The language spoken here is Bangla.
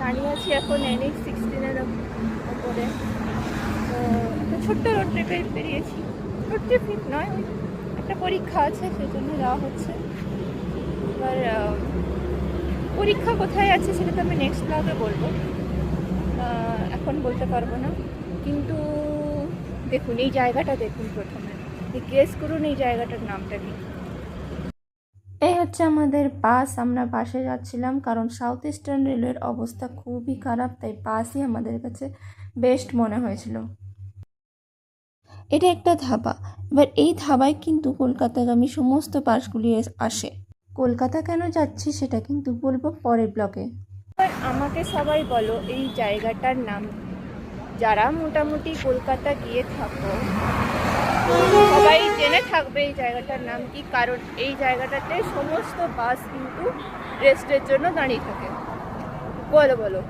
দাঁড়িয়ে আছি এখন NH-16 ওপরে। তো একটা ছোট্ট রোড ট্রিপে বেরিয়েছি। রোড ট্রিপ নয়, ওই একটা পরীক্ষা আছে সেজন্য যাওয়া হচ্ছে। এবার পরীক্ষা কোথায় আছে সেটা তো আমি নেক্সট ব্লগে বলবো, এখন বলতে পারবো না। কিন্তু দেখুন এই জায়গাটা দেখুন, প্রথমে গেস করুন এই জায়গাটার নামটা কি। এই হচ্ছে আমাদের বাস। আমরা বাসে যাচ্ছিলাম কারণ সাউথ ইস্টার্ন রেলওয়ের অবস্থা খুবই খারাপ, তাই বাসই আমাদের কাছে বেস্ট মনে হয়েছিল। এটা একটা ধাবা। এবার এই ধাবায় কিন্তু কলকাতাগামী সমস্ত বাসগুলি আসে। কলকাতা কেন যাচ্ছি সেটা কিন্তু বলবো পরের ব্লগে। এবার আমাকে সবাই বলো এই জায়গাটার নাম, যারা মোটামুটি কলকাতা গিয়ে থাকো সবাই জেনে থাকবে এই জায়গাটার নাম কি, কারণ এই জায়গাটাতে সমস্ত বাস কিন্তু রেস্টের জন্য দাঁড়িয়ে থাকে। বলো বলো।